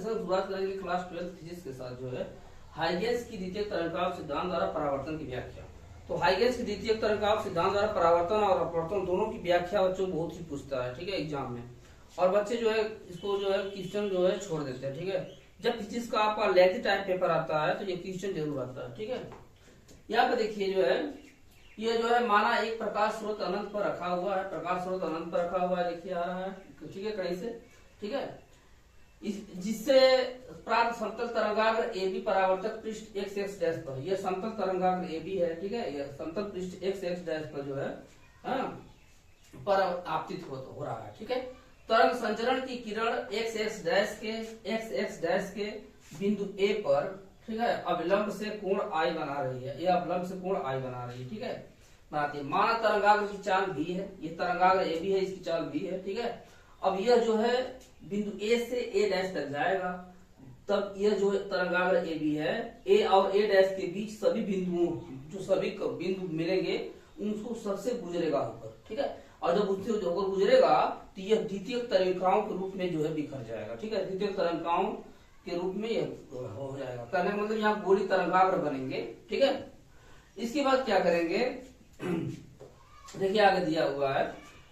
Session शुरुआत करेंगे class 12 physics के साथ जो है हाइगेंस की द्वितीय तरंगाव सिद्धांत द्वारा परावर्तन की व्याख्या। तो हाइगेंस की द्वितीय तरंगाव सिद्धांत द्वारा परावर्तन और अपवर्तन दोनों की व्याख्या बच्चों बहुत ही पूछता है, ठीक है, एग्जाम में। और बच्चे जो है इसको जो है क्वेश्चन जो है छोड़ देते हैं, ठीक है। जब फिजिक्स का आपका लेंथी टाइप पेपर आता है तो ये क्वेश्चन जरूर आता है, ठीक है। यहाँ पे देखिए जो है ये जो है माना एक प्रकाश स्रोत अनंत पर रखा हुआ है, प्रकाश स्रोत अनंत पर रखा हुआ है, देखिए आ रहा है, ठीक है, कहीं से, ठीक है। जिससे प्राप्त समतल तरंगाग्र AB परावर्तक पृष्ठ x x डैश पर, यह समतल तरंगाग्र AB है, ठीक है, यह समतल पृष्ठ x x डैश पर जो है पर आपतित हो रहा है, ठीक है। तरंग संचरण की किरण x x डैश के बिंदु A पर, ठीक है, अविलंब से कोण I बना रही है, यह अविलंब से कोण I बना रही है, ठीक है, बनाती है। माना तरंगाग्र की चाल B है, ये तरंगाग्र AB है, इसकी चाल B है, ठीक है। अब यह जो है बिंदु A से A डैश तक जाएगा, तब यह जो तरंगाग्र AB है, A और A डैश के बीच सभी बिंदुओं जो सभी बिंदु मिलेंगे उनको सबसे गुजरेगा होकर, ठीक है। और जब उससे होकर गुजरेगा तो यह द्वितीय तरंगिकाओं के रूप में जो है बिखर जाएगा, ठीक है, द्वितीय तरंगिकाओं के रूप में यह हो जाएगा। कहने का मतलब यहाँ गोली तरंगाग्र बनेंगे, ठीक है। इसके बाद क्या करेंगे देखिए आगे दिया हुआ है,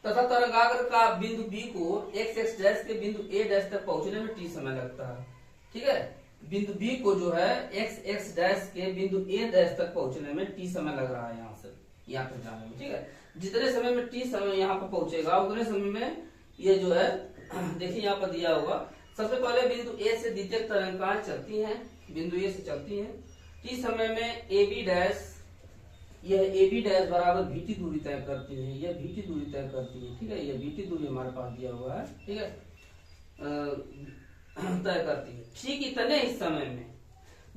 तथा तरंगाग्र का बिंदु B को x x डैश के बिंदु A डैश तक पहुंचने में t समय लगता है, ठीक है। बिंदु B को जो है x x डैश के बिंदु A डैश तक पहुंचने में t समय लग रहा है, यहाँ से यहाँ तक जाने में, ठीक है। जितने समय में t समय यहाँ पर पहुंचेगा उतने समय में ये जो है देखिए यहाँ पर दिया होगा, सबसे पहले बिंदु A से द्वितीय तरंगिकाएं चलती हैं, बिंदु A से चलती हैं, t समय में AB डैश, यह AB डैश बराबर VT दूरी तय करती है, यह VT दूरी तय करती है, ठीक है, यह VT दूरी हमारे पास दिया हुआ है, ठीक है, तय करती है। ठीक इतने इस समय में,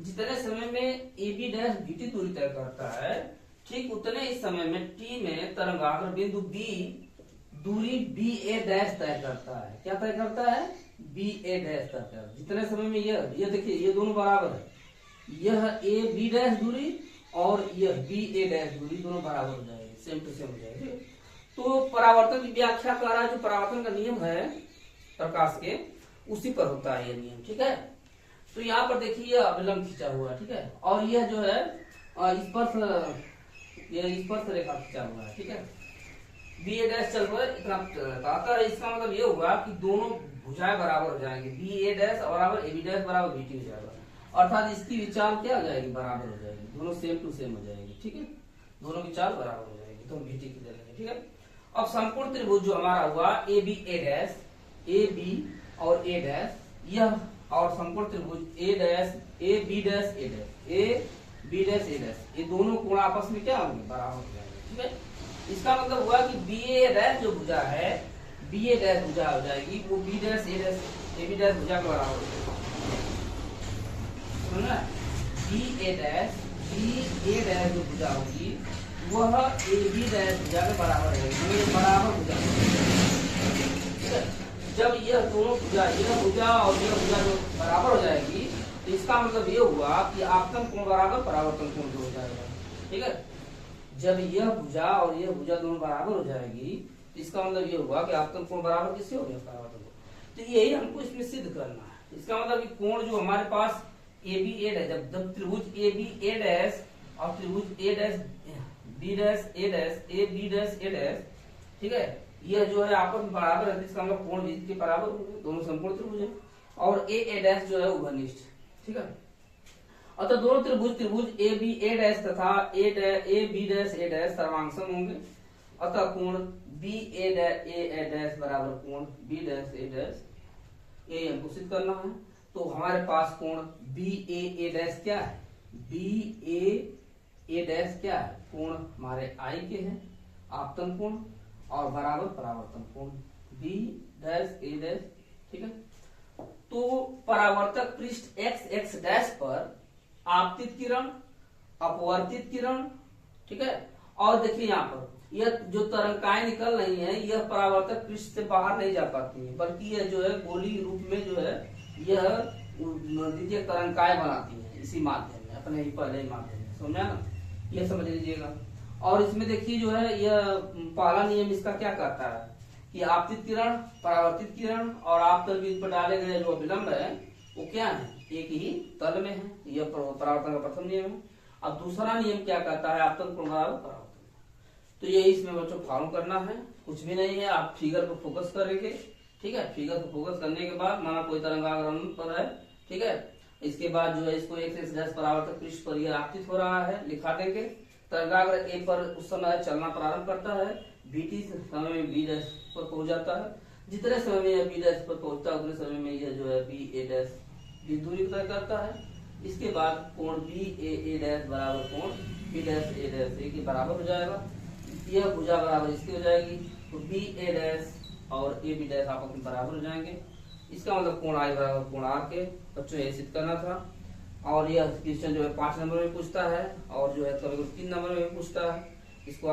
जितने समय में AB डैश VT दूरी तय करता है, ठीक उतने इस समय में t में तरंगाग्र बिंदु B दूरी BA डैश तय करता है। क्या तय करता है? BA डैश तय करता है। जितने समय में यह देखिए ये दोनों बराबर है, यह AB डैश दूरी और यह BA डैश दूरी दोनों बराबर हो जाएगी, सेम टू सेम हो जाएगी। तो परावर्तन की व्याख्या कर रहा है, जो परावर्तन का नियम है प्रकाश के, उसी पर होता है ये नियम, ठीक है। तो यहाँ पर देखिए यह अविलंब खींचा हुआ है, ठीक है, और यह जो है स्पर्श रेखा खींचा हुआ है, ठीक है। BA डैश चल रहा है इतना आता है, इसका मतलब ये हुआ कि दोनों भुजाएं बराबर हो जाएंगे, BA डैश बराबर AB डैश बराबर VT हो जाएगा, अर्थात इसकी भी चाल क्या हो जाएगी, बराबर हो जाएगी, दोनों सेम टू सेम हो जाएगी, ठीक है, दोनों की चाल बराबर हो जाएगी, तो हम VT की ले लेंगे, ठीक है। अब संपूर्ण त्रिभुज जो हमारा हुआ ABA डैश, AB और A डैश, यह और संपूर्ण त्रिभुज A dash AB dash A dash, AB dash A dash, ये दोनों कोण आपस में क्या होंगे, बराबर हो जाएंगे, ठीक है। इसका मतलब हुआ कि BA डैश जो भुजा है, BA डैश भुजा हो जाएगी, वो B dash A dash AB dash भुजा के बराबर हो जाएगी, समझना। BA डैश BA डैश जो भुजा होगी वह AB डैश भुजा के बराबर है, ये बराबर भुजा, ठीक है। जब यह दोनों भुजा, यह भुजा और यह भुजा जो बराबर हो जाएगी तो इसका मतलब ये हुआ कि आपतन कोण बराबर परावर्तन कोण हो जाएगा, ठीक है। जब यह भुजा और यह भुजा दोनों बराबर हो जाएगी तो इसका मतलब ये हुआ कि आपतन कोण बराबर किससे हो गया, परावर्तन कोण। तो यही हमको इसमें सिद्ध करना है। इसका मतलब कि कोण जो हमारे पास ABA डैश, जब त्रिभुज ABA डैश और त्रिभुज A dash B dash A dash AB dash A dash, ठीक है, यह जो है आपस में बराबर है, इसका मतलब कोण के बराबर होंगे, दोनों संपूर्ण त्रिभुज है। और AA डैश जो है उभयनिष्ठ, ठीक है। अतः दोनों त्रिभुज ABA डैश तथा AB डैश A डैश सर्वांगसम होंगे, अतः कोण BA डैश बराबर कोण B डैश A डैश, ये हमको सिद्ध करना है। तो हमारे पास कोण BAA डैश क्या है, BAA डैश क्या है, कोण हमारे I के हैं, आपतन कोण, और बराबर परावर्तन कोण B डैश A डैश, ठीक है। तो परावर्तक पृष्ठ x x डैश पर आपतित किरण, अपवर्तित किरण, ठीक है, और देखिए यहाँ पर यह जो तरंगिकाएं निकल रही हैं यह परावर्तक पृष्ठ से बाहर नहीं जा पाती हैं, बल्कि यह जो है गोली रूप में जो है यह द्वितीय तरंगिकाएं बनाती हैं इसी माध्यम में, अपने ही पहले माध्यम में, समझा ना, यह समझ लीजिएगा। और इसमें देखिए जो है यह पहला नियम इसका क्या कहता है कि आपतित किरण, परावर्तित किरण और आपतन बीच पर डाले गए जो अभिलंब है वो क्या है, एक ही तल में है। यह परावर्तन का प्रथम नियम है। अब दूसरा नियम क्या कहता है, आपतन कोण बराबर परावर्तन। तो ये इसमें बच्चों फॉलो करना है, कुछ भी नहीं है, आप फिगर पर फोकस करेंगे। ठीक है, फिगर पर फोकस करने के बाद माना कोई तरंगाग्रहण पर है, ठीक है, इसके बाद जो है इसको x डैश परावर्तक पृष्ठ पर यह आपतित हो रहा है, लिखा देंगे। तरंगाग्र ए पर उस समय चलना प्रारंभ करता है, बीटी समय में बी डैश पर पहुंच जाता है। जितने समय में यह बी डैश पर पहुंचता है उतने समय में यह जो है बी ए डैश की दूरी तय करता है। इसके बाद कोण बी ए डैश बराबर कोण बी डैश ए डैश ए के बराबर हो जाएगा। यह भुजा बराबर इसकी हो जाएगी, तो बी ए डैश और ए बी डैश आपस में बराबर हो जाएंगे। इसका मतलब कोण आई बराबर कोण आर के बच्चों ये सिद्ध करना था। और यह क्वेश्चन जो है 5 नंबर में पूछता है और जो है कभी 3 नंबर में पूछता है। इसको